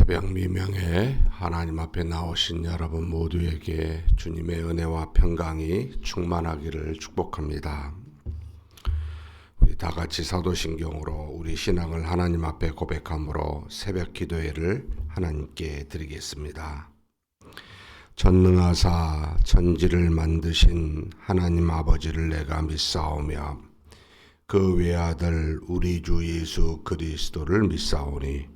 새벽 미명에 하나님 앞에 나오신 여러분 모두에게 주님의 은혜와 평강이 충만하기를 축복합니다. 우리 다 같이 사도신경으로 우리 신앙을 하나님 앞에 고백함으로 새벽 기도회를 하나님께 드리겠습니다. 전능하사 천지를 만드신 하나님 아버지를 내가 믿사오며 그 외아들 우리 주 예수 그리스도를 믿사오니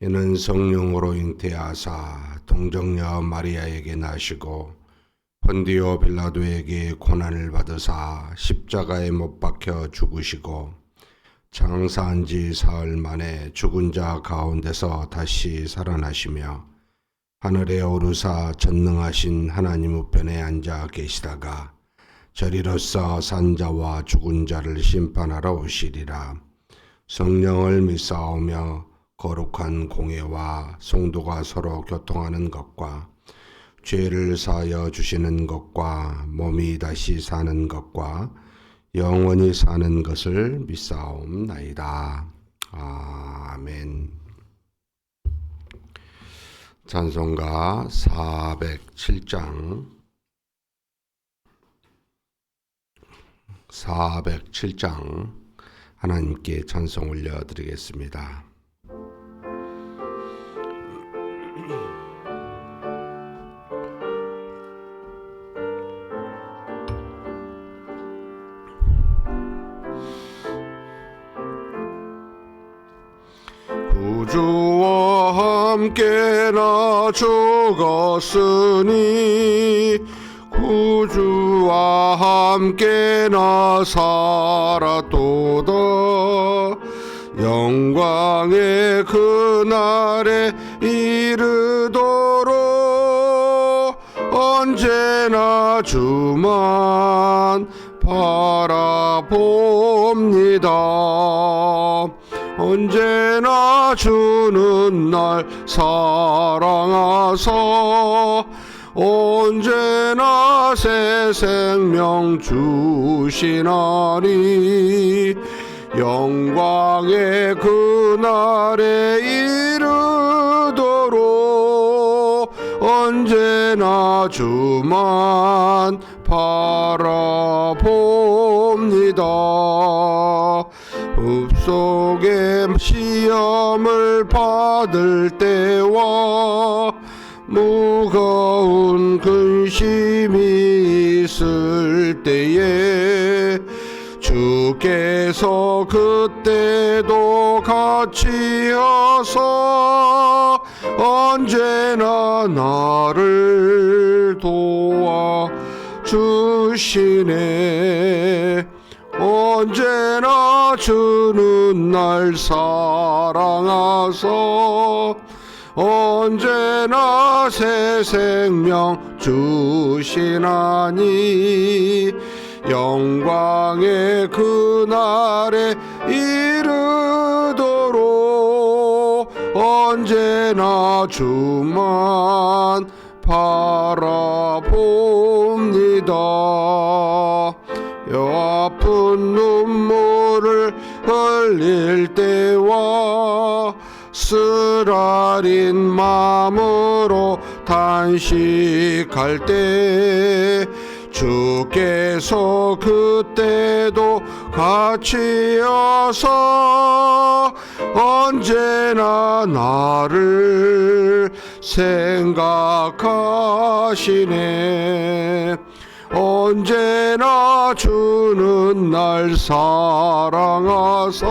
이는 성령으로 잉태하사 동정녀 마리아에게 나시고 본디오 빌라도에게 고난을 받으사 십자가에 못 박혀 죽으시고 장사한 지 사흘 만에 죽은 자 가운데서 다시 살아나시며 하늘에 오르사 전능하신 하나님 우편에 앉아 계시다가 저리로서 산 자와 죽은 자를 심판하러 오시리라. 성령을 믿사오며 거룩한 공예와 성도가 서로 교통하는 것과 죄를 사하여 주시는 것과 몸이 다시 사는 것과 영원히 사는 것을 믿사옵나이다. 아멘. 찬송가 407장 하나님께 찬송 올려드리겠습니다. 구주와 함께 나 죽었으니 구주와 함께 나 살았도다. 영광의 그날에 이르도록 언제나 주만 바라봅니다. 언제나 주는 날 사랑하사 언제나 새 생명 주시나니 영광의 그날에 이르도록 언제나 주만 바라봅니다. 읍속에 시험을 받을 때와 무거운 근심이 있을 때에 주께서 그때도 같이 하사 언제나 나를 도와주시네. 언제나 주는 날 사랑하사 언제나 새 생명 주시나니 영광의 그날에 이르도록 언제나 주만 바라봅니다. 아픈 눈물을 흘릴 때와 쓰라린 마음으로 단식할 때 주께서 그때도 같이 하사 언제나 나를 생각하시네. 언제나 주는 날 사랑하사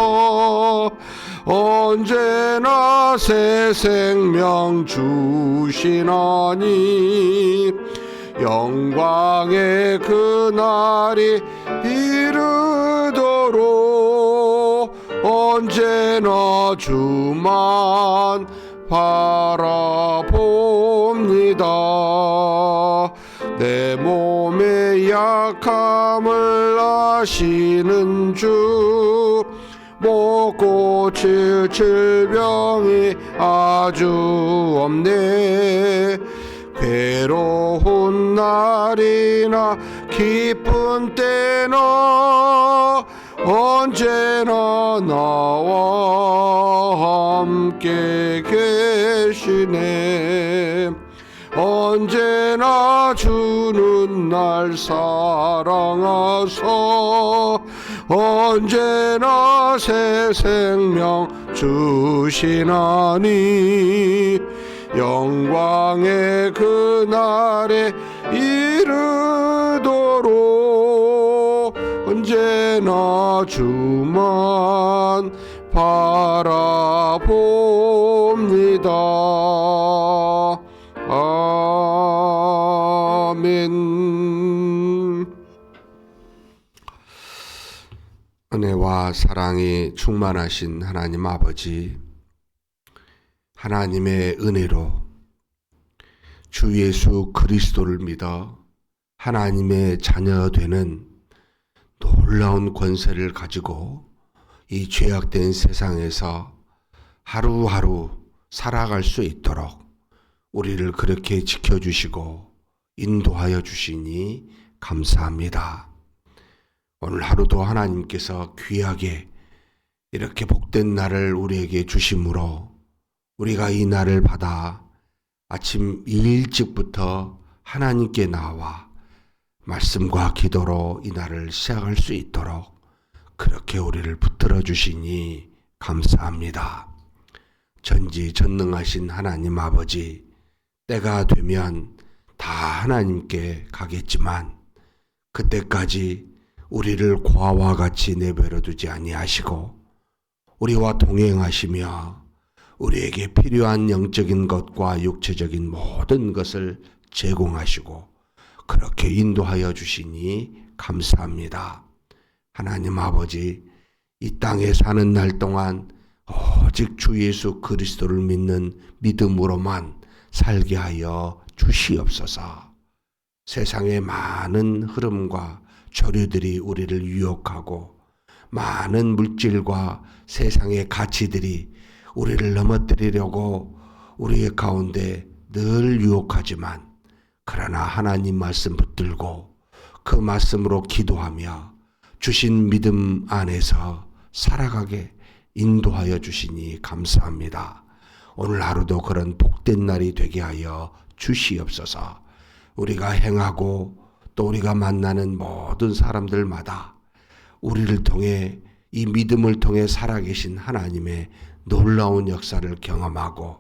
언제나 새 생명 주시나니 영광의 그날이 이르도록 언제나 주만 바라봅니다. 내 몸의 약함을 아시는 주 못 고칠 질병이 아주 없네. 괴로운 날이나 기쁜 때나 언제나 나와 함께 되시네. 언제나 주는 날 사랑하소. 언제나 새 생명 주시나니. 영광의 그날에 이르도록 언제나 주만 바라봅니다. 아멘. 은혜와 사랑이 충만하신 하나님 아버지, 하나님의 은혜로 주 예수 그리스도를 믿어 하나님의 자녀 되는 놀라운 권세를 가지고 이 죄악된 세상에서 하루하루 살아갈 수 있도록 우리를 그렇게 지켜주시고 인도하여 주시니 감사합니다. 오늘 하루도 하나님께서 귀하게 이렇게 복된 날을 우리에게 주심으로 우리가 이 날을 받아 아침 일찍부터 하나님께 나와 말씀과 기도로 이 날을 시작할 수 있도록 그렇게 우리를 붙들어 주시니 감사합니다. 전지전능하신 하나님 아버지, 때가 되면 다 하나님께 가겠지만 그때까지 우리를 고아와 같이 내버려 두지 아니하시고 우리와 동행하시며 우리에게 필요한 영적인 것과 육체적인 모든 것을 제공하시고 그렇게 인도하여 주시니 감사합니다. 하나님 아버지, 이 땅에 사는 날 동안 오직 주 예수 그리스도를 믿는 믿음으로만 살게 하여 주시옵소서. 세상의 많은 흐름과 조류들이 우리를 유혹하고 많은 물질과 세상의 가치들이 우리를 넘어뜨리려고 우리의 가운데 늘 유혹하지만 그러나 하나님 말씀 붙들고 그 말씀으로 기도하며 주신 믿음 안에서 살아가게 인도하여 주시니 감사합니다. 오늘 하루도 그런 복된 날이 되게 하여 주시옵소서. 우리가 행하고 또 우리가 만나는 모든 사람들마다 우리를 통해 이 믿음을 통해 살아계신 하나님의 놀라운 역사를 경험하고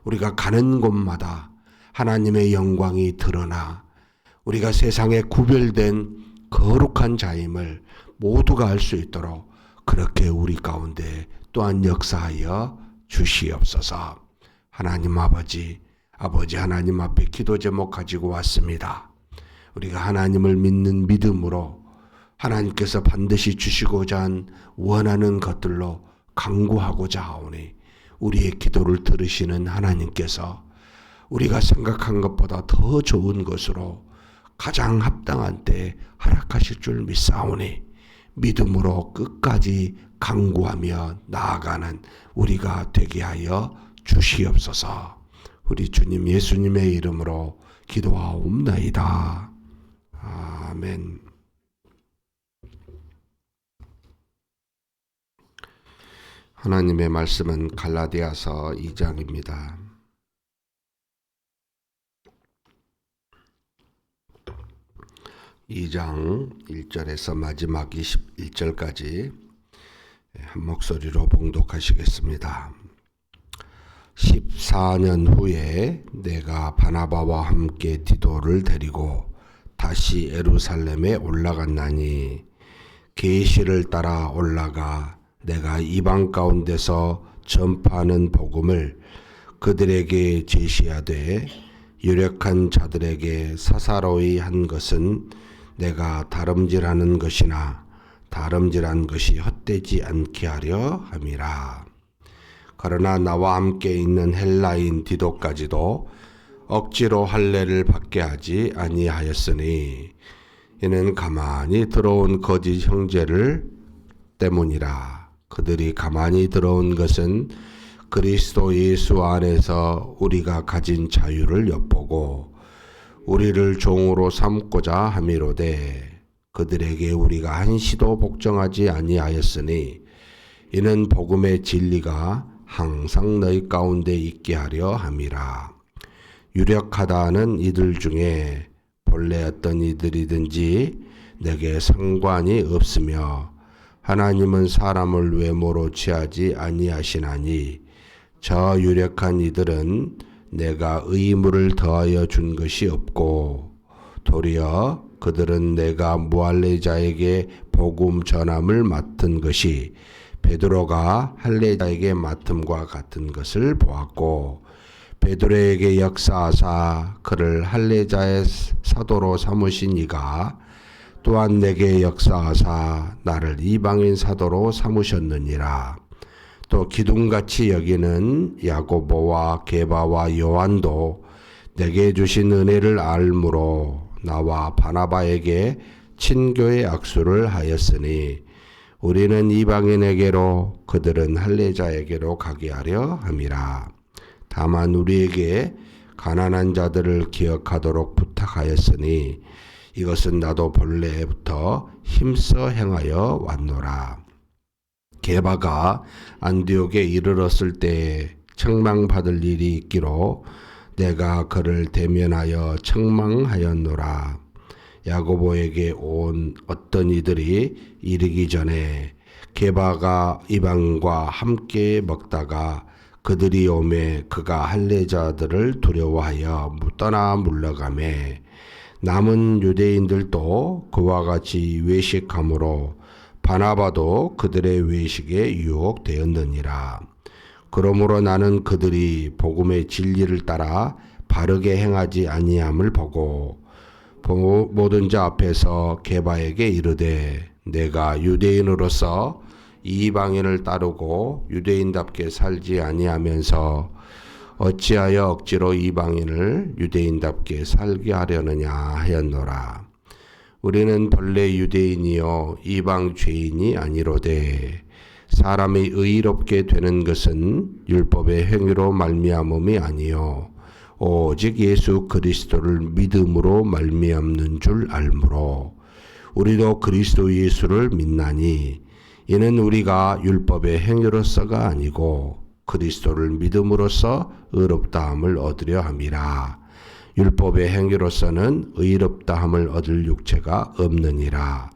우리가 가는 곳마다 하나님의 영광이 드러나 우리가 세상에 구별된 거룩한 자임을 모두가 알 수 있도록 그렇게 우리 가운데 또한 역사하여 주시옵소서. 하나님 아버지 하나님 앞에 기도 제목 가지고 왔습니다. 우리가 하나님을 믿는 믿음으로 하나님께서 반드시 주시고자 한 원하는 것들로 간구하고자 하오니 우리의 기도를 들으시는 하나님께서 우리가 생각한 것보다 더 좋은 것으로 가장 합당한 때 허락하실 줄 믿사오니 믿음으로 끝까지 간구하며 나아가는 우리가 되게 하여 주시옵소서. 우리 주님 예수님의 이름으로 기도하옵나이다. 아멘. 하나님의 말씀은 갈라디아서 2장입니다. 2장 1절에서 마지막 21절까지 한 목소리로 봉독하시겠습니다. 14년 후에 내가 바나바와 함께 디도를 데리고 다시 예루살렘에 올라갔나니 계시를 따라 올라가 내가 이방 가운데서 전파하는 복음을 그들에게 제시하되 유력한 자들에게 사사로이 한 것은 내가 다름질하는 것이나 다름질한 것이 헛되지 않게 하려 함이라. 그러나 나와 함께 있는 헬라인 디도까지도 억지로 할례를 받게 하지 아니하였으니 이는 가만히 들어온 거짓 형제를 때문이라. 그들이 가만히 들어온 것은 그리스도 예수 안에서 우리가 가진 자유를 엿보고 우리를 종으로 삼고자 함이로되 그들에게 우리가 한시도 복종하지 아니하였으니 이는 복음의 진리가 항상 너희 가운데 있게 하려 함이라. 유력하다는 이들 중에 본래 어떤 이들이든지 내게 상관이 없으며 하나님은 사람을 외모로 취하지 아니하시나니 저 유력한 이들은 내가 의무를 더하여 준 것이 없고 도리어 그들은 내가 무할례자에게 복음 전함을 맡은 것이 베드로가 할례자에게 맡음과 같은 것을 보았고 베드로에게 역사하사 그를 할례자의 사도로 삼으신 이가 또한 내게 역사하사 나를 이방인 사도로 삼으셨느니라. 또 기둥같이 여기는 야고보와 게바와 요한도 내게 주신 은혜를 알므로 나와 바나바에게 친교의 악수를 하였으니 우리는 이방인에게로 그들은 할례자에게로 가게 하려 함이라. 다만 우리에게 가난한 자들을 기억하도록 부탁하였으니 이것은 나도 본래부터 힘써 행하여 왔노라. 게바가 안디옥에 이르렀을 때에 책망받을 일이 있기로 내가 그를 대면하여 책망하였노라. 야고보에게 온 어떤 이들이 이르기 전에 게바가 이방과 함께 먹다가 그들이 오매 그가 할례자들을 두려워하여 떠나 물러가매 남은 유대인들도 그와 같이 외식함으로 바나바도 그들의 외식에 유혹되었느니라. 그러므로 나는 그들이 복음의 진리를 따라 바르게 행하지 아니함을 보고 모든 자 앞에서 게바에게 이르되 내가 유대인으로서 이방인을 따르고 유대인답게 살지 아니하면서 어찌하여 억지로 이방인을 유대인답게 살게 하려느냐 하였노라. 우리는 본래 유대인이요 이방 죄인이 아니로되 사람이 의롭게 되는 것은 율법의 행위로 말미암음이 아니요 오직 예수 그리스도를 믿음으로 말미암는 줄 알므로 우리도 그리스도 예수를 믿나니 이는 우리가 율법의 행위로서가 아니고 그리스도를 믿음으로써 의롭다함을 얻으려 함이라. 율법의 행위로서는 의롭다함을 얻을 육체가 없느니라.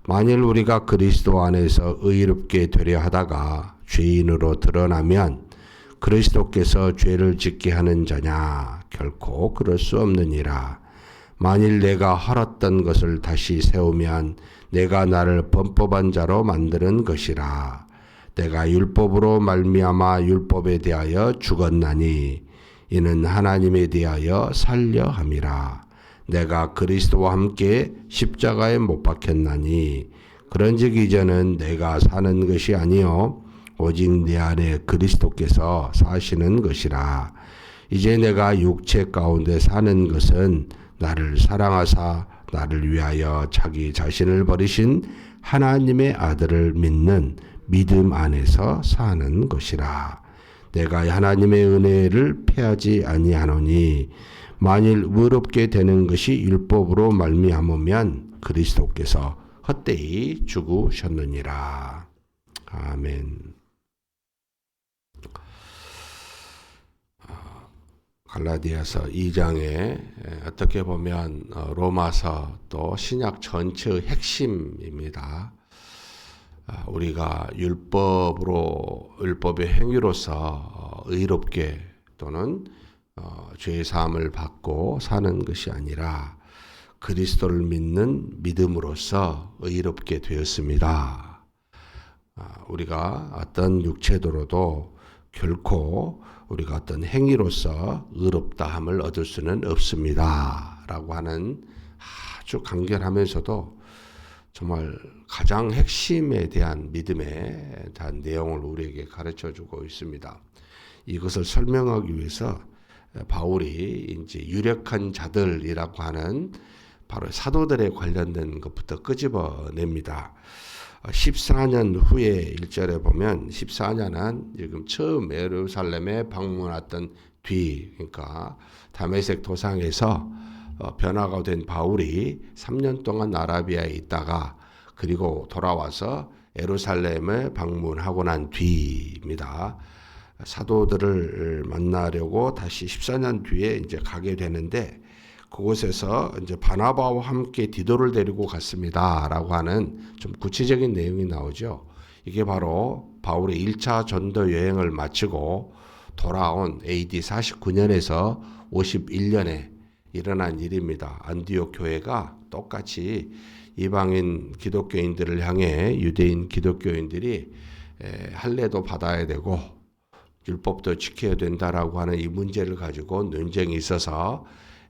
만일 우리가 그리스도 안에서 의롭게 되려 하다가 죄인으로 드러나면 그리스도께서 죄를 짓게 하는 자냐? 결코 그럴 수 없느니라. 만일 내가 헐었던 것을 다시 세우면 내가 나를 범법한 자로 만드는 것이라. 내가 율법으로 말미암아 율법에 대하여 죽었나니 이는 하나님에 대하여 살려 함이라. 내가 그리스도와 함께 십자가에 못 박혔나니 그런즉 이제는 내가 사는 것이 아니요 오직 내 안에 그리스도께서 사시는 것이라. 이제 내가 육체 가운데 사는 것은 나를 사랑하사 나를 위하여 자기 자신을 버리신 하나님의 아들을 믿는 믿음 안에서 사는 것이라. 내가 하나님의 은혜를 패하지 아니하노니 만일 의롭게 되는 것이 율법으로 말미암으면 그리스도께서 헛되이 죽으셨느니라. 아멘. 갈라디아서 2장에 어떻게 보면 로마서 또 신약 전체의 핵심입니다. 우리가 율법의 행위로서 의롭게 또는 죄의 사함을 받고 사는 것이 아니라 그리스도를 믿는 믿음으로써 의롭게 되었습니다. 우리가 어떤 육체도로도 결코 우리가 어떤 행위로서 의롭다함을 얻을 수는 없습니다. 라고 하는 아주 간결하면서도 정말 가장 핵심에 대한 믿음에 대한 내용을 우리에게 가르쳐 주고 있습니다. 이것을 설명하기 위해서 바울이 이제 유력한 자들이라고 하는 바로 사도들에 관련된 것부터 끄집어냅니다. 14년 후에 1절에 보면 14년은 지금 처음 예루살렘에 방문했던 뒤, 그러니까 다메섹 도상에서 변화가 된 바울이 3년 동안 아라비아에 있다가 그리고 돌아와서 예루살렘을 방문하고 난 뒤입니다. 사도들을 만나려고 다시 14년 뒤에 이제 가게 되는데 그곳에서 이제 바나바와 함께 디도를 데리고 갔습니다라고 하는 좀 구체적인 내용이 나오죠. 이게 바로 바울의 1차 전도 여행을 마치고 돌아온 AD 49년에서 51년에 일어난 일입니다. 안디옥 교회가 똑같이 이방인 기독교인들을 향해 유대인 기독교인들이 할례도 받아야 되고 율법도 지켜야 된다라고 하는 이 문제를 가지고 논쟁이 있어서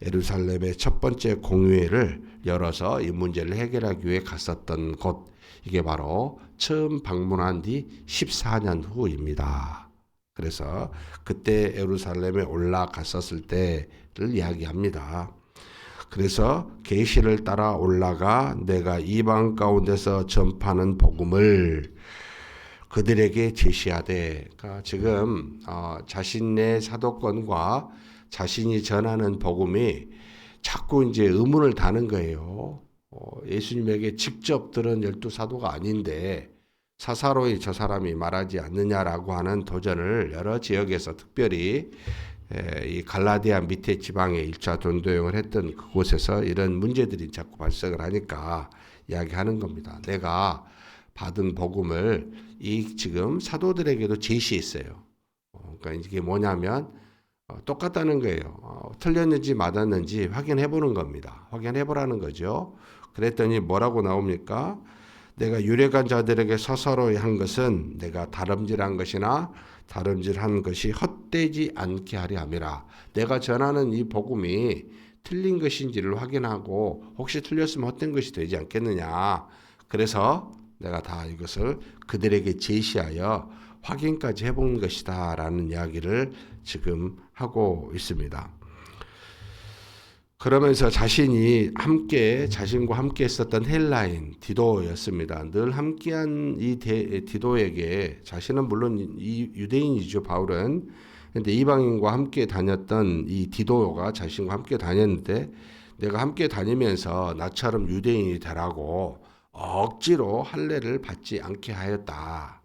예루살렘의 첫 번째 공회를 열어서 이 문제를 해결하기 위해 갔었던 곳, 이게 바로 처음 방문한 뒤 14년 후입니다. 그래서 그때 예루살렘에 올라갔었을 때를 이야기합니다. 그래서 계시를 따라 올라가 내가 이방 가운데서 전파하는 복음을 그들에게 제시하되, 그러니까 지금 자신의 사도권과 자신이 전하는 복음이 자꾸 이제 의문을 다는 거예요. 예수님에게 직접 들은 12사도가 아닌데 사사로이 저 사람이 말하지 않느냐라고 하는 도전을 여러 지역에서 특별히 이 갈라디아 밑에 지방에 1차 전도여행을 했던 그곳에서 이런 문제들이 자꾸 발생을 하니까 이야기하는 겁니다. 내가 받은 복음을 이 지금 사도들에게도 제시했어요. 그러니까 이게 뭐냐면 똑같다는 거예요. 틀렸는지 맞았는지 확인해 보는 겁니다. 확인해 보라는 거죠. 그랬더니 뭐라고 나옵니까? 내가 유력한 자들에게 서서히 한 것은 내가 다름질한 것이나 다름질한 것이 헛되지 않게 하려 함이라. 내가 전하는 이 복음이 틀린 것인지를 확인하고 혹시 틀렸으면 헛된 것이 되지 않겠느냐. 그래서 내가 다 이것을 그들에게 제시하여 확인까지 해본 것이다 라는 이야기를 지금 하고 있습니다. 그러면서 자신과 함께 했었던 헬라인 디도였습니다. 늘 함께한 이 디도에게, 자신은 물론 이 유대인이죠, 바울은. 근데 이방인과 함께 다녔던 이 디도가 자신과 함께 다녔는데 내가 함께 다니면서 나처럼 유대인이 되라고 억지로 할례를 받지 않게 하였다.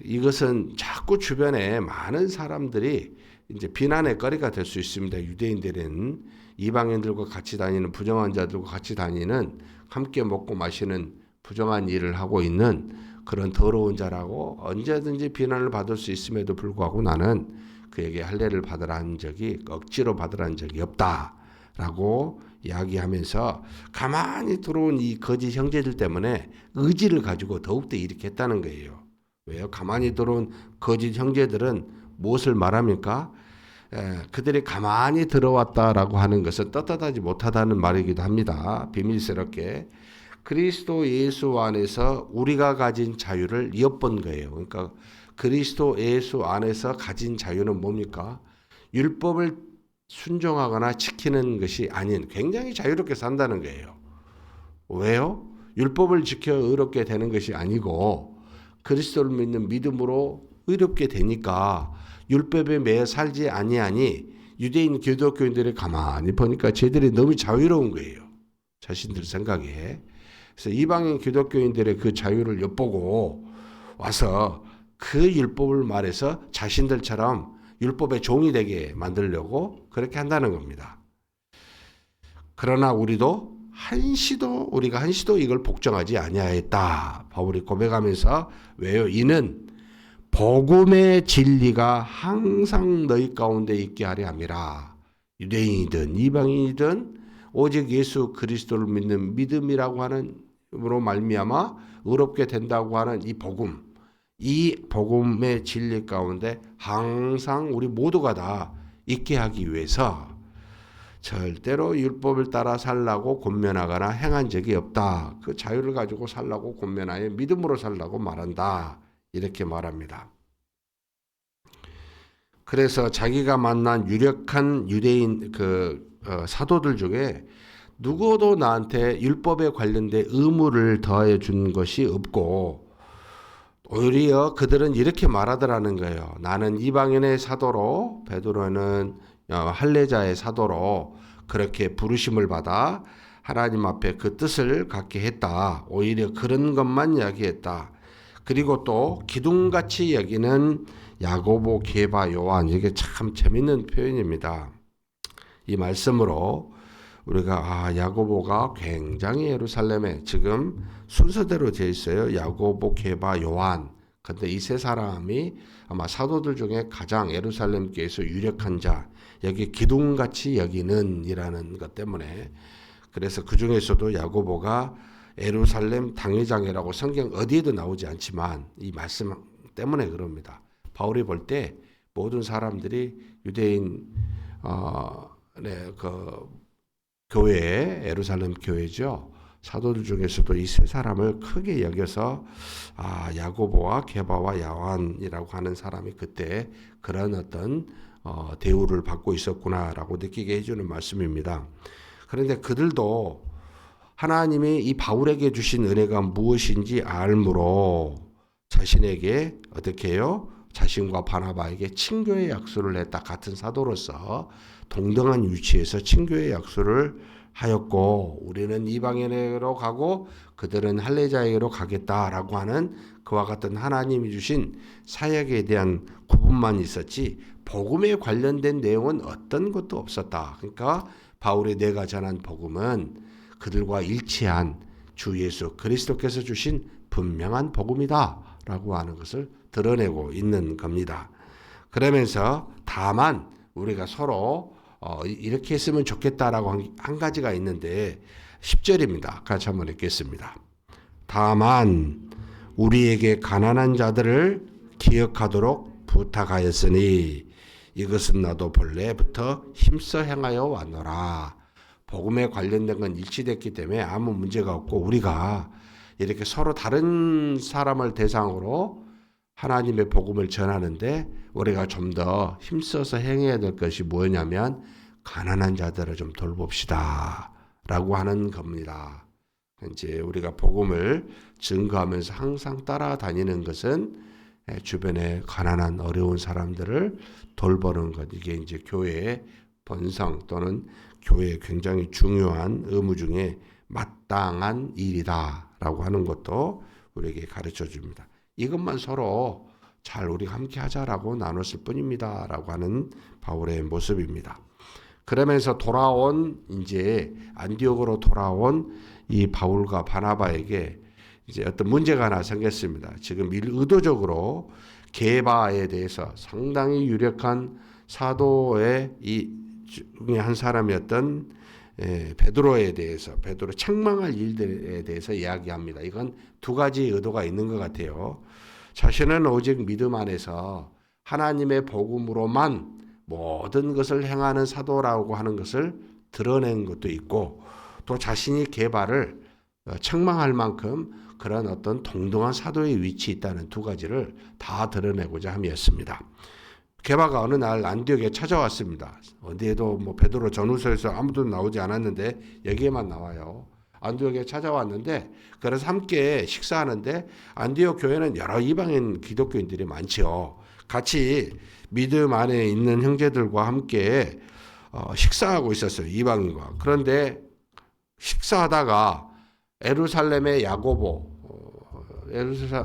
이것은 자꾸 주변에 많은 사람들이 이제 비난의 거리가 될 수 있습니다. 유대인들은 이방인들과 같이 다니는, 부정한 자들과 같이 다니는, 함께 먹고 마시는 부정한 일을 하고 있는 그런 더러운 자라고 언제든지 비난을 받을 수 있음에도 불구하고 나는 그에게 할례를 받으라는 적이, 억지로 받으라는 적이 없다라고 이야기하면서 가만히 들어온 이 거짓 형제들 때문에 의지를 가지고 더욱더 이렇게 했다는 거예요. 왜요? 가만히 들어온 거짓 형제들은 무엇을 말합니까? 그들이 가만히 들어왔다라고 하는 것은 떳떳하지 못하다는 말이기도 합니다. 비밀스럽게 그리스도 예수 안에서 우리가 가진 자유를 엿본 거예요. 그러니까 그리스도 예수 안에서 가진 자유는 뭡니까? 율법을 순종하거나 지키는 것이 아닌 굉장히 자유롭게 산다는 거예요. 왜요? 율법을 지켜 의롭게 되는 것이 아니고 그리스도를 믿는 믿음으로 의롭게 되니까 율법에 매여 살지 아니하니, 유대인 기독교인들이 가만히 보니까 쟤들이 너무 자유로운 거예요. 자신들 생각에. 그래서 이방인 기독교인들의 그 자유를 엿보고 와서 그 율법을 말해서 자신들처럼 율법의 종이 되게 만들려고 그렇게 한다는 겁니다. 그러나 우리가 한시도 이걸 복종하지 아니하였다. 바울이 고백하면서, 왜요? 이는 복음의 진리가 항상 너희 가운데 있게 하려 함이라. 유대인이든 이방인이든 오직 예수 그리스도를 믿는 믿음이라고 하는 으로 말미암아 의롭게 된다고 하는 이 복음의 진리 가운데 항상 우리 모두가 다 있게 하기 위해서 절대로 율법을 따라 살라고 권면하거나 행한 적이 없다. 그 자유를 가지고 살라고 권면하여 믿음으로 살라고 말한다. 이렇게 말합니다. 그래서 자기가 만난 유력한 유대인 사도들 중에 누구도 나한테 율법에 관련된 의무를 더해 준 것이 없고, 오히려 그들은 이렇게 말하더라는 거예요. 나는 이방인의 사도로, 베드로는 할례자의 사도로 그렇게 부르심을 받아 하나님 앞에 그 뜻을 갖게 했다. 오히려 그런 것만 이야기했다. 그리고 또 기둥같이 여기는 야고보, 게바, 요한, 이게 참 재밌는 표현입니다. 이 말씀으로 우리가 야고보가 굉장히 예루살렘에 지금 순서대로 되어 있어요. 야고보, 게바, 요한. 근데 이 세 사람이 아마 사도들 중에 가장 예루살렘 교회에서 유력한 자, 여기 기둥같이 여기는 이라는 것 때문에, 그래서 그 중에서도 야고보가 예루살렘 당회장이라고 성경 어디에도 나오지 않지만 이 말씀 때문에 그럽니다. 바울이 볼 때 모든 사람들이 유대인 그 교회, 예루살렘 교회죠. 사도들 중에서도 이 세 사람을 크게 여겨서 야고보와 게바와 요한이라고 하는 사람이 그때 그런 어떤 대우를 받고 있었구나라고 느끼게 해주는 말씀입니다. 그런데 그들도 하나님이 이 바울에게 주신 은혜가 무엇인지 알므로 자신에게 어떻게 해요? 자신과 바나바에게 친교의 약속을 했다. 같은 사도로서 동등한 위치에서 친교의 약속을 하였고, 우리는 이방인에게로 가고 그들은 할례자에게로 가겠다라고 하는 그와 같은 하나님이 주신 사역에 대한 구분만 있었지 복음에 관련된 내용은 어떤 것도 없었다. 그러니까 바울이 내가 전한 복음은 그들과 일치한 주 예수 그리스도께서 주신 분명한 복음이다 라고 하는 것을 드러내고 있는 겁니다. 그러면서 다만 우리가 서로 이렇게 했으면 좋겠다라고 한 가지가 있는데 10절입니다. 같이 한번 읽겠습니다. 다만 우리에게 가난한 자들을 기억하도록 부탁하였으니 이것은 나도 본래부터 힘써 행하여 왔노라. 복음에 관련된 건 일치됐기 때문에 아무 문제가 없고, 우리가 이렇게 서로 다른 사람을 대상으로 하나님의 복음을 전하는데 우리가 좀 더 힘써서 행해야 될 것이 뭐냐면 가난한 자들을 좀 돌봅시다 라고 하는 겁니다. 이제 우리가 복음을 증거하면서 항상 따라다니는 것은 주변에 가난한 어려운 사람들을 돌보는 것, 이게 이제 교회의 본성 또는 교회의 굉장히 중요한 의무 중에 마땅한 일이다라고 하는 것도 우리에게 가르쳐 줍니다. 이것만 서로 잘 우리가 함께 하자라고 나눴을 뿐입니다라고 하는 바울의 모습입니다. 그러면서 이제 안디옥으로 돌아온 이 바울과 바나바에게 이제 어떤 문제가 하나 생겼습니다. 지금 의도적으로 게바에 대해서 상당히 유력한 사도의 이 중에 한 사람이었던 베드로에 대해서, 베드로 책망할 일들에 대해서 이야기합니다. 이건 두 가지 의도가 있는 것 같아요. 자신은 오직 믿음 안에서 하나님의 복음으로만 모든 것을 행하는 사도라고 하는 것을 드러낸 것도 있고, 또 자신이 게바를 책망할 만큼 그런 어떤 동등한 사도의 위치에 있다는 두 가지를 다 드러내고자 함이었습니다. 게바가 어느 날 안디옥에 찾아왔습니다. 어디에도 베드로 전후서에서 아무도 나오지 않았는데 여기에만 나와요. 안디옥에 찾아왔는데, 그래서 함께 식사하는데 안디옥 교회는 여러 이방인 기독교인들이 많죠. 같이 믿음 안에 있는 형제들과 함께 식사하고 있었어요. 이방인과. 그런데 식사하다가 예루살렘의 야고보,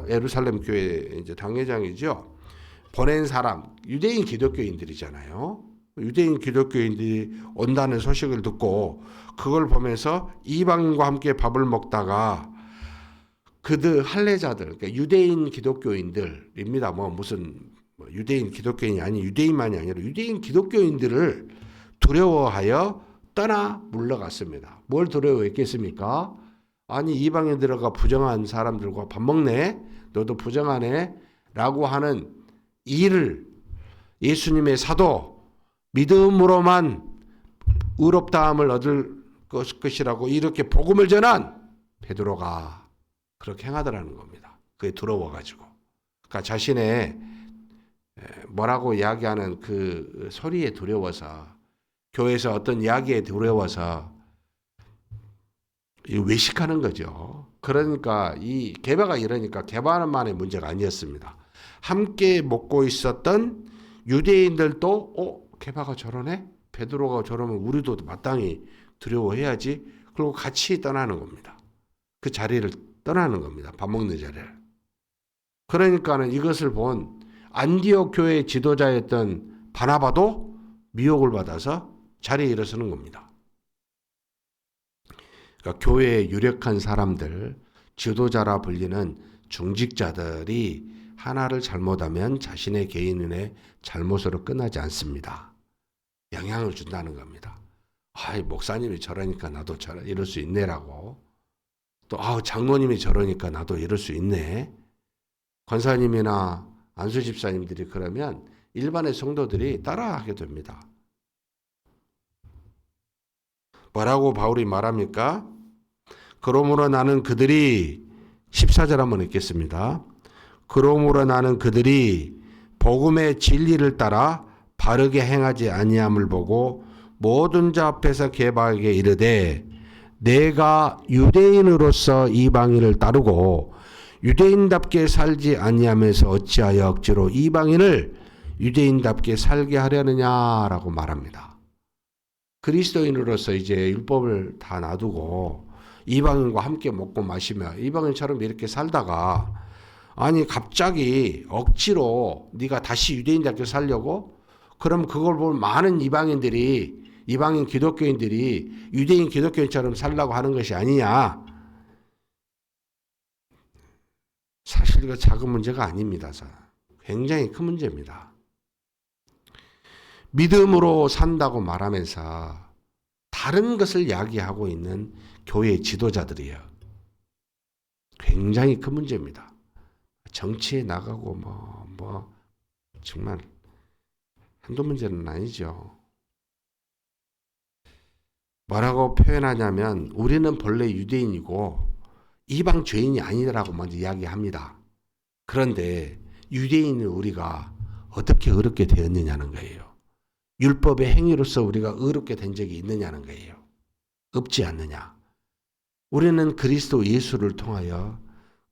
예루살렘 교회 이제 당회장이죠. 보낸 사람, 유대인 기독교인들이잖아요. 유대인 기독교인들이 온다는 소식을 듣고 그걸 보면서 이방인과 함께 밥을 먹다가 그들 할례자들, 그러니까 유대인 기독교인들입니다. 무슨 유대인 기독교인이 아닌 유대인만이 아니라 유대인 기독교인들을 두려워하여 떠나 물러갔습니다. 뭘 두려워했겠습니까? 아니, 이방에 들어가 부정한 사람들과 밥 먹네? 너도 부정하네? 라고 하는 일을 예수님의 사도, 믿음으로만 의롭다함을 얻을 것이라고 이렇게 복음을 전한 베드로가 그렇게 행하더라는 겁니다. 그게 두려워가지고. 그러니까 자신의 뭐라고 이야기하는 그 소리에 두려워서, 교회에서 어떤 이야기에 두려워서 외식하는 거죠. 그러니까 이 게바가 이러니까 게바만의 문제가 아니었습니다. 함께 먹고 있었던 유대인들도 게바가 저러네? 베드로가 저러면 우리도 마땅히 두려워해야지. 그리고 같이 떠나는 겁니다. 그 자리를 떠나는 겁니다. 밥 먹는 자리를. 그러니까는 이것을 본 안디옥 교회 지도자였던 바나바도 미혹을 받아서 자리에 일어서는 겁니다. 그러니까 교회의 유력한 사람들, 지도자라 불리는 중직자들이 하나를 잘못하면 자신의 개인의 잘못으로 끝나지 않습니다. 영향을 준다는 겁니다. 목사님이 저러니까 나도 이럴 수 있네라고. 또 장로님이 저러니까 나도 이럴 수 있네. 권사님이나 안수 집사님들이 그러면 일반의 성도들이 따라하게 됩니다. 뭐라고 바울이 말합니까? 그러므로 나는 그들이 14절 한번 읽겠습니다. 그러므로 나는 그들이 복음의 진리를 따라 바르게 행하지 아니함을 보고 모든 자 앞에서 개박하게 이르되 내가 유대인으로서 이방인을 따르고 유대인답게 살지 아니하면서 어찌하여 억지로 이방인을 유대인답게 살게 하려느냐라고 말합니다. 그리스도인으로서 이제 율법을 다 놔두고 이방인과 함께 먹고 마시며 이방인처럼 이렇게 살다가 갑자기 억지로 네가 다시 유대인답게 살려고? 그럼 그걸 본 많은 이방인 기독교인들이 유대인 기독교인처럼 살라고 하는 것이 아니냐. 사실 그 작은 문제가 아닙니다. 굉장히 큰 문제입니다. 믿음으로 산다고 말하면서 다른 것을 이야기하고 있는 교회 지도자들이에요. 굉장히 큰 문제입니다. 정치에 나가고 정말 한두 문제는 아니죠. 뭐라고 표현하냐면 우리는 본래 유대인이고 이방 죄인이 아니라고 먼저 이야기합니다. 그런데 유대인은 우리가 어떻게 의롭게 되었느냐는 거예요. 율법의 행위로서 우리가 의롭게 된 적이 있느냐는 거예요. 없지 않느냐. 우리는 그리스도 예수를 통하여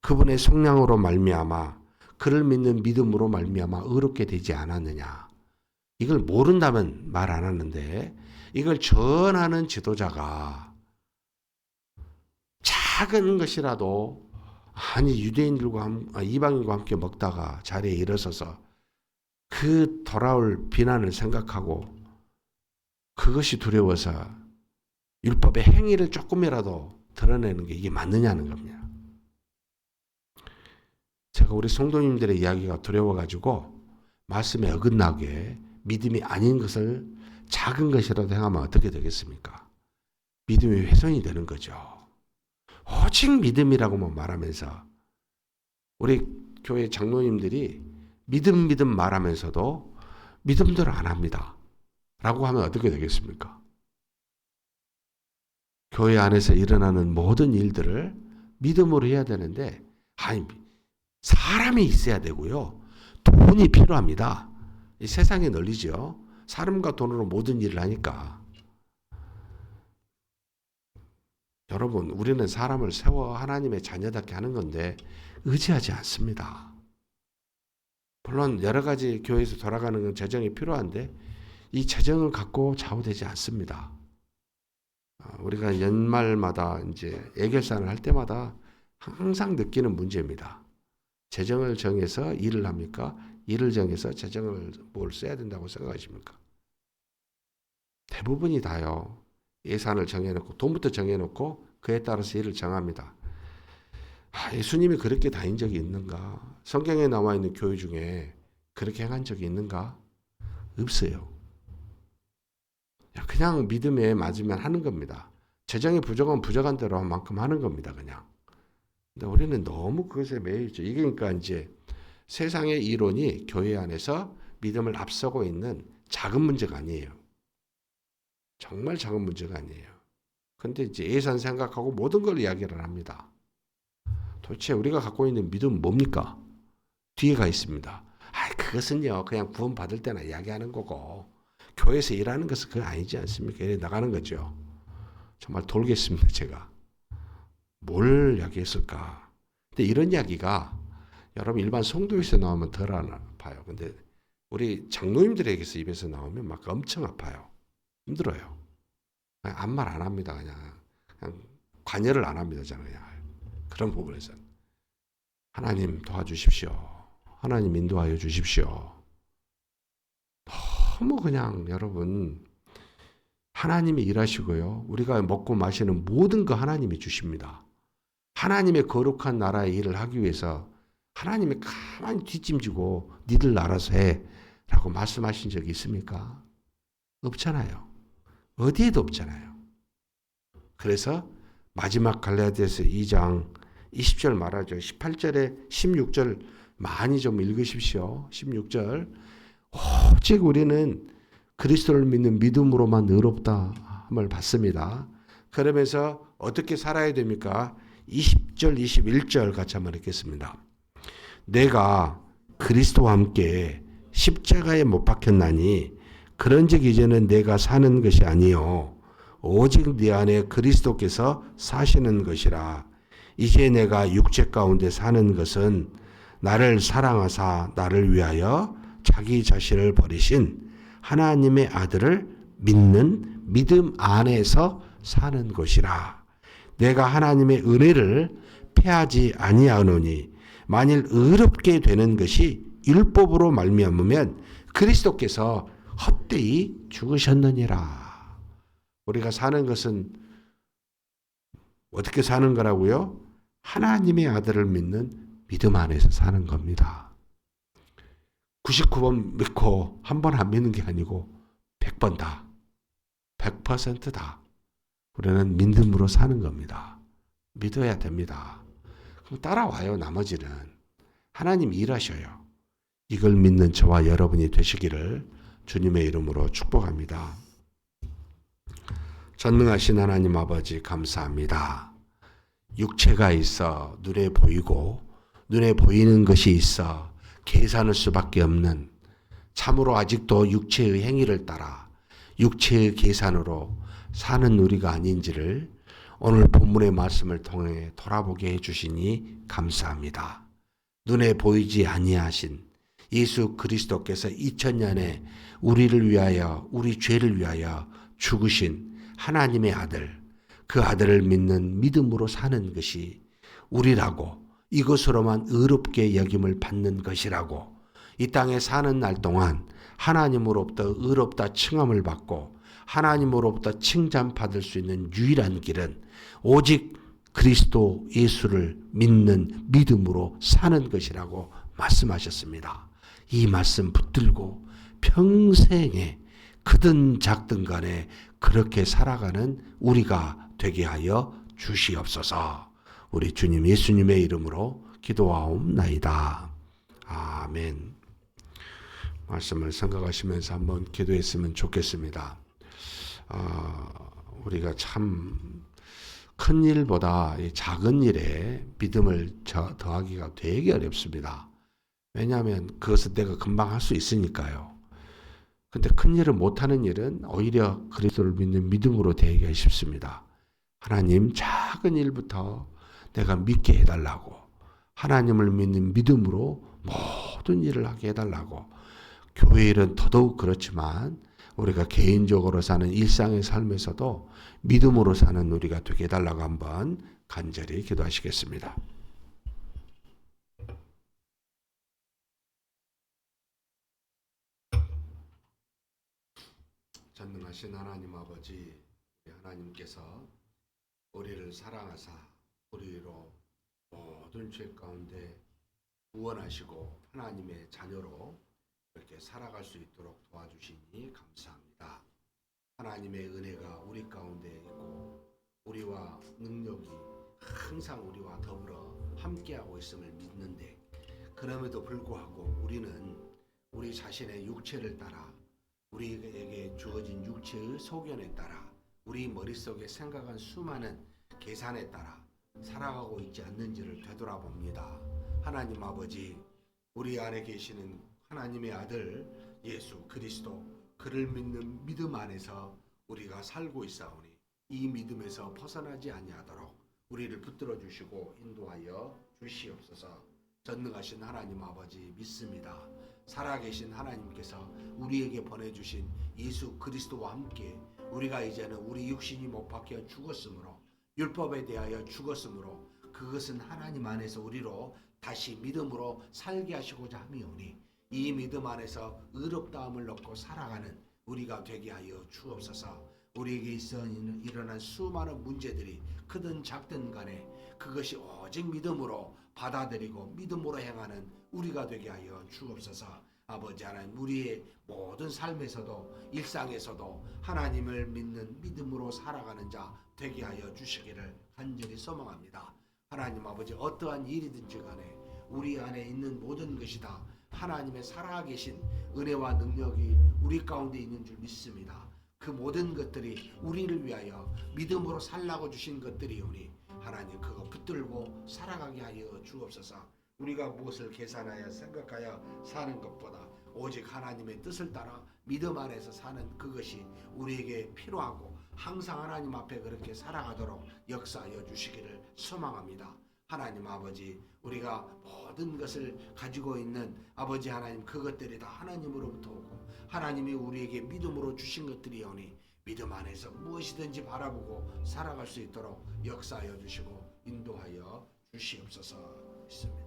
그분의 성령으로 말미암아 그를 믿는 믿음으로 말미암아 의롭게 되지 않았느냐. 이걸 모른다면 말 안 하는데 이걸 전하는 지도자가 작은 것이라도 유대인들과 이방인과 함께 먹다가 자리에 일어서서 그 돌아올 비난을 생각하고 그것이 두려워서 율법의 행위를 조금이라도 드러내는 게 이게 맞느냐는 겁니다. 제가 우리 성도님들의 이야기가 두려워가지고 말씀에 어긋나게 믿음이 아닌 것을 작은 것이라도 행하면 어떻게 되겠습니까? 믿음이 훼손이 되는 거죠. 오직 믿음이라고만 말하면서 우리 교회 장로님들이 믿음 말하면서도 믿음대로 안 합니다. 라고 하면 어떻게 되겠습니까? 교회 안에서 일어나는 모든 일들을 믿음으로 해야 되는데 사람이 있어야 되고요. 돈이 필요합니다. 이 세상에 널리죠. 사람과 돈으로 모든 일을 하니까. 여러분, 우리는 사람을 세워 하나님의 자녀답게 하는 건데 의지하지 않습니다. 물론 여러 가지 교회에서 돌아가는 건 재정이 필요한데 이 재정을 갖고 좌우되지 않습니다. 우리가 연말마다 이제 예결산을 할 때마다 항상 느끼는 문제입니다. 재정을 정해서 일을 합니까? 일을 정해서 재정을 뭘 써야 된다고 생각하십니까? 대부분이 다요. 예산을 정해놓고 돈부터 정해놓고 그에 따라서 일을 정합니다. 예수님이 그렇게 다닌 적이 있는가? 성경에 나와 있는 교회 중에 그렇게 행한 적이 있는가? 없어요. 그냥 믿음에 맞으면 하는 겁니다. 재정이 부족하면 부족한 대로 한 만큼 하는 겁니다. 그냥. 근데 우리는 너무 그것에 매여있죠. 이게 그러니까 이제 세상의 이론이 교회 안에서 믿음을 앞서고 있는 작은 문제가 아니에요. 정말 작은 문제가 아니에요. 근데 이제 예산 생각하고 모든 걸 이야기를 합니다. 도대체 우리가 갖고 있는 믿음은 뭡니까? 뒤에가 있습니다. 그것은요, 그냥 구원 받을 때나 이야기하는 거고, 교회에서 일하는 것은 그거 아니지 않습니까? 이래 나가는 거죠. 정말 돌겠습니다, 제가. 뭘 이야기했을까? 근데 이런 이야기가 여러분 일반 성도에서 나오면 덜 아파요. 근데 우리 장로님들에게서 입에서 나오면 막 엄청 아파요. 힘들어요. 아무 말 안 합니다. 그냥 관여를 안 합니다. 저는 그냥 그런 부분에서 하나님 도와주십시오. 하나님 인도하여 주십시오. 너무 그냥 여러분 하나님이 일하시고요. 우리가 먹고 마시는 모든 거 하나님이 주십니다. 하나님의 거룩한 나라의 일을 하기 위해서 하나님이 가만히 뒷짐지고 니들 알아서 해 라고 말씀하신 적이 있습니까? 없잖아요. 어디에도 없잖아요. 그래서 마지막 갈라디아서 2장 20절 말하죠. 18절에 16절 많이 좀 읽으십시오. 16절 오직 우리는 그리스도를 믿는 믿음으로만 의롭다함을 받습니다. 그러면서 어떻게 살아야 됩니까? 20절 21절 같이 한번 읽겠습니다. 내가 그리스도와 함께 십자가에 못 박혔나니 그런즉 이제는 내가 사는 것이 아니요 오직 네 안에 그리스도께서 사시는 것이라. 이제 내가 육체 가운데 사는 것은 나를 사랑하사 나를 위하여 자기 자신을 버리신 하나님의 아들을 믿는 믿음 안에서 사는 것이라. 내가 하나님의 은혜를 패하지 아니하노니 만일 의롭게 되는 것이 율법으로 말미암으면 그리스도께서 헛되이 죽으셨느니라. 우리가 사는 것은 어떻게 사는 거라고요? 하나님의 아들을 믿는 믿음 안에서 사는 겁니다. 99번 믿고 한 번 안 믿는 게 아니고 100번 다, 100% 다 우리는 믿음으로 사는 겁니다. 믿어야 됩니다. 그럼 따라와요. 나머지는 하나님이 일하셔요. 이걸 믿는 저와 여러분이 되시기를 주님의 이름으로 축복합니다. 전능하신 하나님 아버지 감사합니다. 육체가 있어 눈에 보이고 눈에 보이는 것이 있어 계산할 수밖에 없는 참으로 아직도 육체의 행위를 따라 육체의 계산으로 사는 우리가 아닌지를 오늘 본문의 말씀을 통해 돌아보게 해주시니 감사합니다. 눈에 보이지 아니하신 예수 그리스도께서 2000년에 우리를 위하여 우리 죄를 위하여 죽으신 하나님의 아들, 그 아들을 믿는 믿음으로 사는 것이 우리라고 이것으로만 의롭게 여김을 받는 것이라고 이 땅에 사는 날 동안 하나님으로부터 의롭다 칭함을 받고 하나님으로부터 칭찬받을 수 있는 유일한 길은 오직 그리스도 예수를 믿는 믿음으로 사는 것이라고 말씀하셨습니다. 이 말씀 붙들고 평생에 크든 작든 간에 그렇게 살아가는 우리가 되게 하여 주시옵소서. 우리 주님 예수님의 이름으로 기도하옵나이다. 아멘. 말씀을 생각하시면서 한번 기도했으면 좋겠습니다. 우리가 참 큰 일보다 작은 일에 믿음을 더하기가 되게 어렵습니다. 왜냐하면 그것은 내가 금방 할 수 있으니까요. 근데 큰 일을 못하는 일은 오히려 그리스도를 믿는 믿음으로 되기가 쉽습니다. 하나님 작은 일부터 내가 믿게 해달라고 하나님을 믿는 믿음으로 모든 일을 하게 해달라고 교회 일은 더더욱 그렇지만 우리가 개인적으로 사는 일상의 삶에서도 믿음으로 사는 우리가 되게 해달라고 한번 간절히 기도하시겠습니다. 전능하신 하나님 아버지, 하나님께서 우리를 사랑하사 우리로 모든 죄 가운데 구원하시고 하나님의 자녀로 이렇게 살아갈 수 있도록 도와주시니 감사합니다. 하나님의 은혜가 우리 가운데 있고 우리와 능력이 항상 우리와 더불어 함께하고 있음을 믿는데 그럼에도 불구하고 우리는 우리 자신의 육체를 따라 우리에게 주어진 육체의 소견에 따라 우리 머릿속에 생각한 수많은 계산에 따라 살아가고 있지 않는지를 되돌아봅니다. 하나님 아버지, 우리 안에 계시는 하나님의 아들 예수 그리스도 그를 믿는 믿음 안에서 우리가 살고 있사오니 이 믿음에서 벗어나지 아니하도록 우리를 붙들어 주시고 인도하여 주시옵소서. 전능하신 하나님 아버지 믿습니다. 살아계신 하나님께서 우리에게 보내주신 예수 그리스도와 함께 우리가 이제는 우리 육신이 못 박혀 죽었으므로 율법에 대하여 죽었으므로 그것은 하나님 안에서 우리로 다시 믿음으로 살게 하시고자 함이오니 이 믿음 안에서 의롭다함을 얻고 살아가는 우리가 되게 하여 주옵소서. 우리에게 있어 일어난 수많은 문제들이 크든 작든 간에 그것이 오직 믿음으로 받아들이고 믿음으로 행하는 우리가 되게 하여 주옵소서. 아버지 하나님, 우리의 모든 삶에서도 일상에서도 하나님을 믿는 믿음으로 살아가는 자 되게 하여 주시기를 간절히 소망합니다. 하나님 아버지, 어떠한 일이든지 간에 우리 안에 있는 모든 것이 다 하나님의 살아계신 은혜와 능력이 우리 가운데 있는 줄 믿습니다. 그 모든 것들이 우리를 위하여 믿음으로 살라고 주신 것들이오니 하나님 그거 붙들고 살아가게 하여 주옵소서. 우리가 무엇을 계산하여 생각하여 사는 것보다 오직 하나님의 뜻을 따라 믿음 안에서 사는 그것이 우리에게 필요하고 항상 하나님 앞에 그렇게 살아가도록 역사하여 주시기를 소망합니다. 하나님 아버지, 우리가 모든 것을 가지고 있는 아버지 하나님, 그것들이 다 하나님으로부터 오고 하나님이 우리에게 믿음으로 주신 것들이오니 믿음 안에서 무엇이든지 바라보고 살아갈 수 있도록 역사하여 주시고 인도하여 주시옵소서. 있습니다.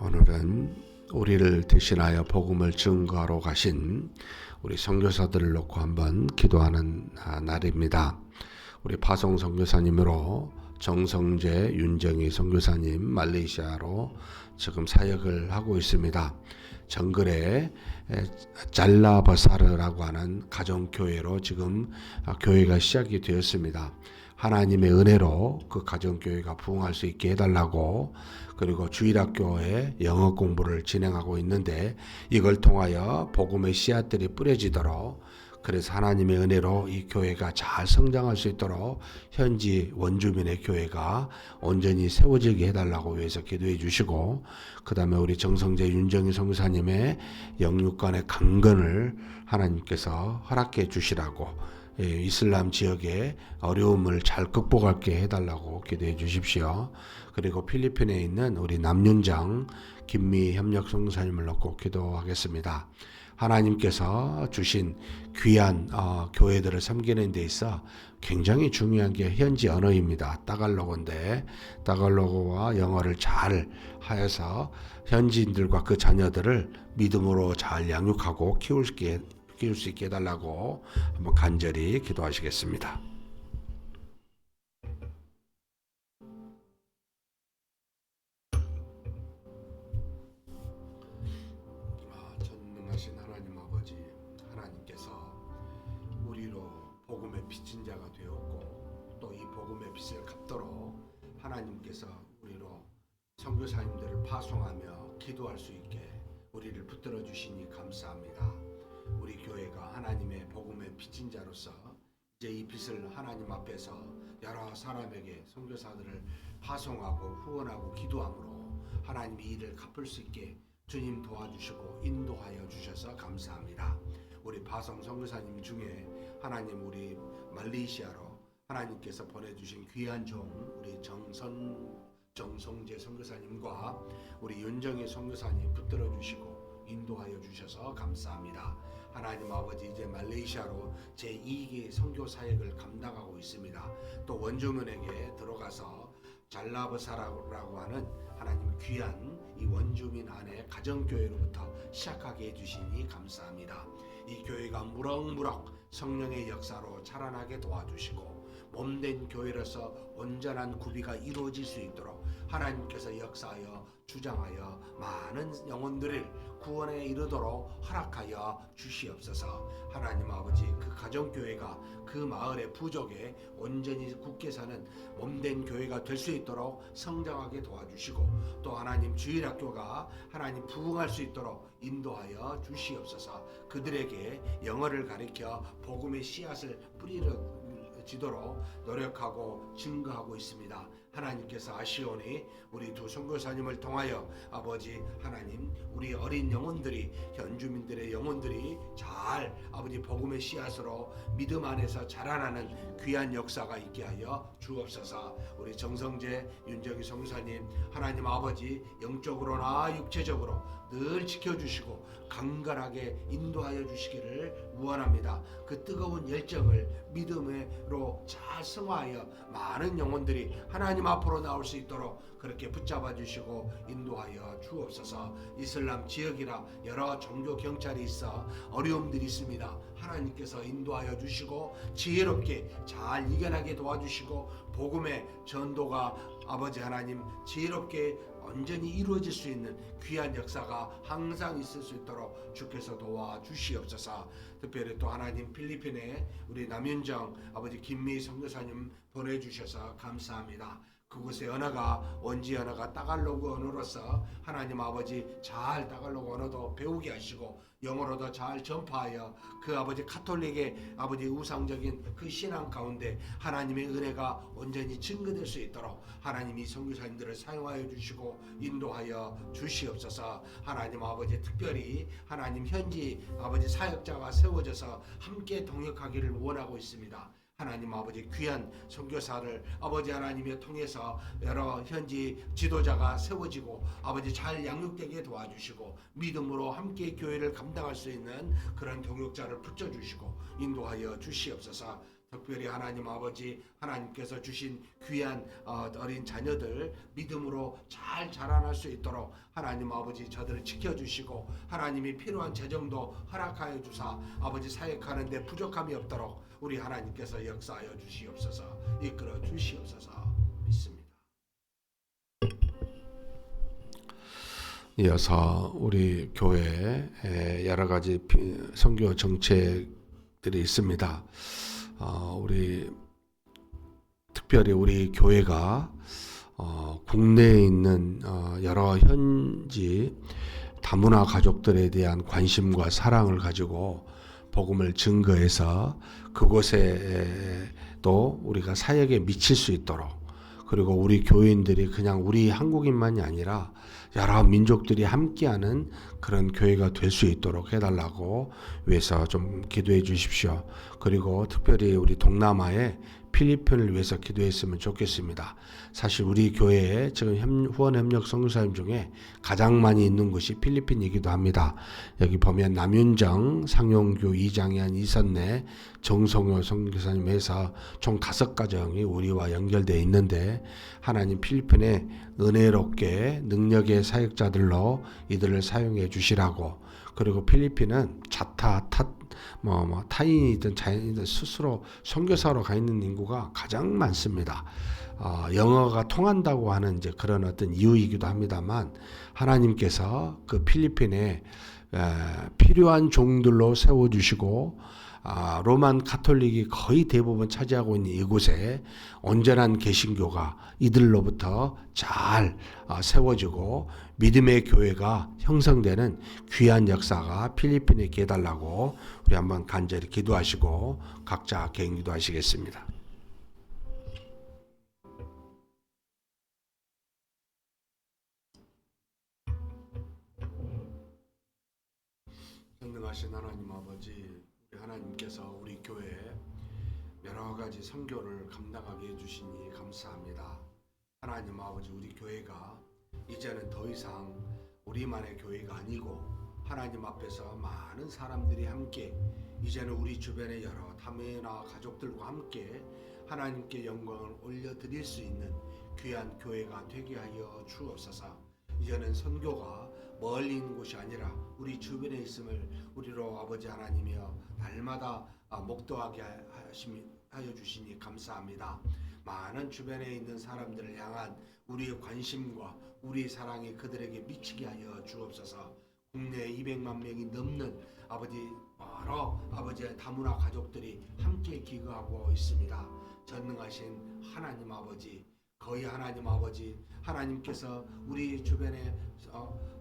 오늘은 우리를 대신하여 복음을 증거하러 가신 우리 선교사들을 놓고 한번 기도하는 날입니다. 우리 파송 선교사님으로 정성재, 윤정희 선교사님 말레이시아로 지금 사역을 하고 있습니다. 정글에 잘라버사르라고 하는 가정교회로 지금 교회가 시작이 되었습니다. 하나님의 은혜로 그 가정교회가 부흥할 수 있게 해달라고, 그리고 주일학교에 영어 공부를 진행하고 있는데 이걸 통하여 복음의 씨앗들이 뿌려지도록, 그래서 하나님의 은혜로 이 교회가 잘 성장할 수 있도록 현지 원주민의 교회가 온전히 세워지게 해달라고 위해서 기도해 주시고, 그 다음에 우리 정성재 윤정희 선교사님의 영육간의 강건을 하나님께서 허락해 주시라고, 이슬람 지역의 어려움을 잘 극복하게 해달라고 기도해 주십시오. 그리고 필리핀에 있는 우리 남윤장 김미 협력 선교사님을 놓고 기도하겠습니다. 하나님께서 주신 귀한 교회들을 섬기는 데 있어 굉장히 중요한 게 현지 언어입니다. 따갈로그인데 따갈로그와 영어를 잘 하여서 현지인들과 그 자녀들을 믿음으로 잘 양육하고 키울 수 있게 해달라고 한번 간절히 기도하시겠습니다. 전능하신 하나님 아버지, 하나님께서 우리로 복음의 빚진 자가 되었고 또 이 복음의 빚을 갚도록 하나님께서 우리로 선교사님들을 파송하며 기도할 수 있게 우리를 붙들어 주시니 감사합니다. 우리 교회가 하나님의 복음의 빚진 자로서 이제 이 빚을 하나님 앞에서 여러 사람에게 선교사들을 파송하고 후원하고 기도함으로 하나님이 이를 갚을 수 있게 주님 도와주시고 인도하여 주셔서 감사합니다. 우리 파송 선교사님 중에 하나님 우리 말레이시아로 하나님께서 보내주신 귀한 종 우리 정성재 선교사님과 우리 윤정희 선교사님 붙들어 주시고 인도하여 주셔서 감사합니다. 하나님 아버지, 이제 말레이시아로 제2기 선교 사역을 감당하고 있습니다. 또 원주민에게 들어가서 잘라버사라고 하는 하나님 귀한 이 원주민 안에 가정교회로부터 시작하게 해주시니 감사합니다. 이 교회가 무럭무럭 성령의 역사로 자라나게 도와주시고 몸된 교회로서 온전한 구비가 이루어질 수 있도록 하나님께서 역사하여 주장하여 많은 영혼들을 구원에 이르도록 허락하여 주시옵소서. 하나님 아버지, 그 가정교회가 그 마을의 부족에 온전히 굳게 사는 몸된 교회가 될 수 있도록 성장하게 도와주시고, 또 하나님 주일학교가 하나님 부흥할 수 있도록 인도하여 주시옵소서. 그들에게 영어를 가르쳐 복음의 씨앗을 뿌리지도록 노력하고 증거하고 있습니다. 하나님께서 아시오니 우리 두 선교사님을 통하여 아버지 하나님, 우리 어린 영혼들이, 현주민들의 영혼들이 잘 아버지 복음의 씨앗으로 믿음 안에서 자라나는 귀한 역사가 있게 하여 주옵소서. 우리 정성재 윤정희 선교사님, 하나님 아버지 영적으로나 육체적으로 늘 지켜주시고 강건하게 인도하여 주시기를 원합니다. 그 뜨거운 열정을 믿음으로 잘 승화하여 많은 영혼들이 하나님 앞으로 나올 수 있도록 그렇게 붙잡아 주시고 인도하여 주옵소서. 이슬람 지역이나 여러 종교 경찰이 있어 어려움들이 있습니다. 하나님께서 인도하여 주시고 지혜롭게 잘 이겨나게 도와주시고 복음의 전도가 아버지 하나님 지혜롭게 온전히 이루어질 수 있는 귀한 역사가 항상 있을 수 있도록 주께서 도와주시옵소서. 특별히 또 하나님 필리핀에 우리 남윤정 아버지 김미 선교사님 보내주셔서 감사합니다. 그곳의 언어가 원지 언어가 따갈로그 언어로서 하나님 아버지 잘 따갈로그 언어도 배우게 하시고 영어로도 잘 전파하여 그 아버지 카톨릭의 아버지 우상적인 그 신앙 가운데 하나님의 은혜가 온전히 증거될 수 있도록 하나님이 선교사님들을 사용하여 주시고 인도하여 주시옵소서. 하나님 아버지 특별히 하나님 현지 아버지 사역자가 세워져서 함께 동역하기를 원하고 있습니다. 하나님 아버지 귀한 선교사를 아버지 하나님을 통해서 여러 현지 지도자가 세워지고 아버지 잘 양육되게 도와주시고 믿음으로 함께 교회를 감당할 수 있는 그런 동역자를 붙여주시고 인도하여 주시옵소서. 특별히 하나님 아버지 하나님께서 주신 귀한 어린 자녀들 믿음으로 잘 자라날 수 있도록 하나님 아버지 저들을 지켜주시고 하나님이 필요한 재정도 허락하여 주사 아버지 사역하는 데 부족함이 없도록 우리 하나님께서 역사하여 주시옵소서. 이끌어 주시옵소서 믿습니다. 이어서 우리 교회에 여러 가지 선교 정책들이 있습니다. 우리 특별히 우리 교회가 국내에 있는 여러 현지 다문화 가족들에 대한 관심과 사랑을 가지고 복음을 증거해서 그곳에 또 우리가 사역에 미칠 수 있도록 그리고 우리 교인들이 그냥 우리 한국인만이 아니라 여러 민족들이 함께하는 그런 교회가 될 수 있도록 해달라고 위해서 좀 기도해 주십시오. 그리고 특별히 우리 동남아에 필리핀을 위해서 기도했으면 좋겠습니다. 사실 우리 교회에 지금 후원협력 선교사님 중에 가장 많이 있는 곳이 필리핀이기도 합니다. 여기 보면 남윤정, 상용교, 이장현, 이선내, 정성효 선교사님 해서 총 5가정이 우리와 연결되어 있는데 하나님 필리핀에 은혜롭게 능력의 사역자들로 이들을 사용해 주시라고. 그리고 필리핀은 타인이든 자연이든 스스로 선교사로 가 있는 인구가 가장 많습니다. 영어가 통한다고 하는 이제 그런 어떤 이유이기도 합니다만 하나님께서 그 필리핀에 필요한 종들로 세워주시고 로만 가톨릭이 거의 대부분 차지하고 있는 이곳에 온전한 개신교가 이들로부터 잘 세워지고 믿음의 교회가 형성되는 귀한 역사가 필리핀에 있게 해달라고 우리 한번 간절히 기도하시고 각자 개인 기도하시겠습니다. 전능하신 하나님 아버지, 하나님께서 우리 교회에 여러 가지 선교를 감당하게 해주시니 감사합니다. 하나님 아버지, 우리 교회가 이제는 더 이상 우리만의 교회가 아니고 하나님 앞에서 많은 사람들이 함께 이제는 우리 주변의 여러 다문화 가족들과 함께 하나님께 영광을 올려드릴 수 있는 귀한 교회가 되게 하여 주옵소서. 이제는 선교가 멀리 있는 곳이 아니라 우리 주변에 있음을 우리로 아버지 하나님이여 날마다 목도하게 하여 주시니 감사합니다. 많은 주변에 있는 사람들을 향한 우리의 관심과 우리의 사랑이 그들에게 미치게 하여 주옵소서. 국내 200만 명이 넘는 여러 아버지의 다문화 가족들이 함께 기거하고 있습니다. 전능하신 하나님 아버지, 거의 하나님 아버지, 하나님께서 우리 주변에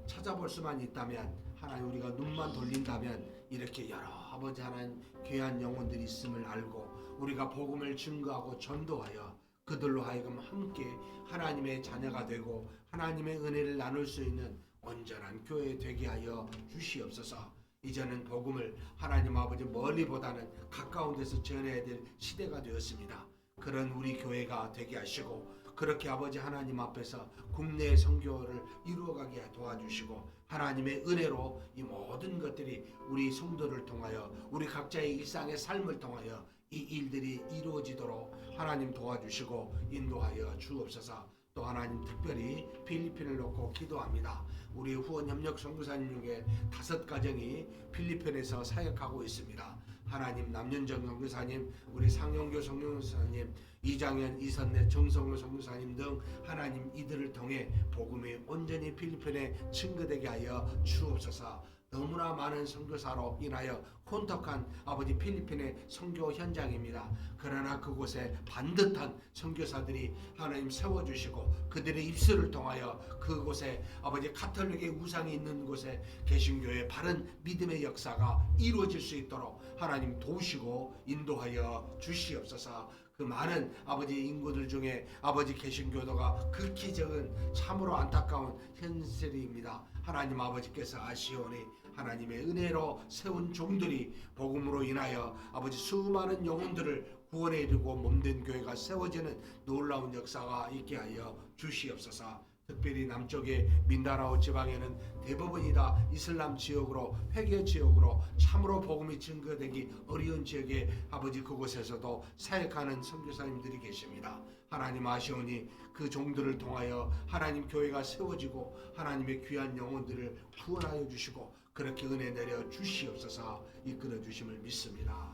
찾아볼 수만 있다면, 하나님 우리가 눈만 돌린다면 이렇게 여러 아버지 하나님 귀한 영혼들이 있음을 알고 우리가 복음을 증거하고 전도하여 그들로 하여금 함께 하나님의 자녀가 되고 하나님의 은혜를 나눌 수 있는 온전한 교회 되게 하여 주시옵소서. 이제는 복음을 하나님 아버지 멀리보다는 가까운 데서 전해야 될 시대가 되었습니다. 그런 우리 교회가 되게 하시고 그렇게 아버지 하나님 앞에서 국내 선교를 이루어가게 도와주시고 하나님의 은혜로 이 모든 것들이 우리 성도를 통하여 우리 각자의 일상의 삶을 통하여 이 일들이 이루어지도록 하나님 도와주시고 인도하여 주옵소서. 또 하나님 특별히 필리핀을 놓고 기도합니다. 우리 후원협력 선교사님 중에 5가정이 필리핀에서 사역하고 있습니다. 하나님 남윤정 선교사님, 우리 상영교 선교사님, 이장현, 이선내, 정성호 선교사님 등 하나님 이들을 통해 복음이 온전히 필리핀에 증거되게 하여 주옵소서. 너무나 많은 선교사로 인하여 혼탁한 아버지 필리핀의 선교 현장입니다. 그러나 그곳에 반듯한 선교사들이 하나님 세워주시고 그들의 입술을 통하여 그곳에 아버지 가톨릭의 우상이 있는 곳에 개신교의 바른 믿음의 역사가 이루어질 수 있도록 하나님 도우시고 인도하여 주시옵소서. 그 많은 아버지 인구들 중에 아버지 개신교도가 극히 적은 참으로 안타까운 현실입니다. 하나님 아버지께서 아시오니 하나님의 은혜로 세운 종들이 복음으로 인하여 아버지 수많은 영혼들을 구원에 이르고 몸된 교회가 세워지는 놀라운 역사가 있게 하여 주시옵소서. 특별히 남쪽의 민다나오 지방에는 대부분이 다 이슬람 지역으로 회개 지역으로 참으로 복음이 증거되기 어려운 지역에 아버지 그곳에서도 사역하는 선교사님들이 계십니다. 하나님 아시오니 그 종들을 통하여 하나님 교회가 세워지고 하나님의 귀한 영혼들을 구원하여 주시고 그렇게 은혜 내려 주시옵소서. 이끌어 주심을 믿습니다.